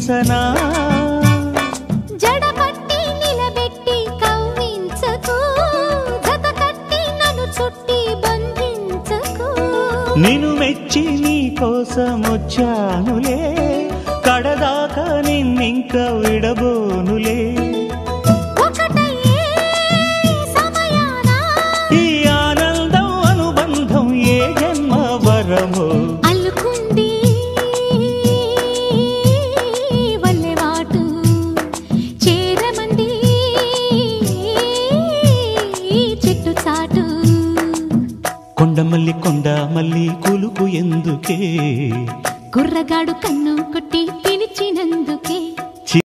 ఊహించనా జడపట్టి నిలబెట్టి కవ్వించకు జత కట్టి నన్ను చుట్టి బంధించకు నిన్ను మెచ్చి నీ కోసం వచ్చానులే కడదాకా నిన్నింక విడబోనులే ఒకటయ్యే సమయాన ఈ ఆనందం అనుబంధం ఏ జన్మ వరమో అల్లుకుంది వల్లెవాటు చేరమంది చెట్టు చాటు కొండ మల్లి కులుకు ఎందుకే కుర్రగాడు కన్ను కొట్టి పిలిచినందుకే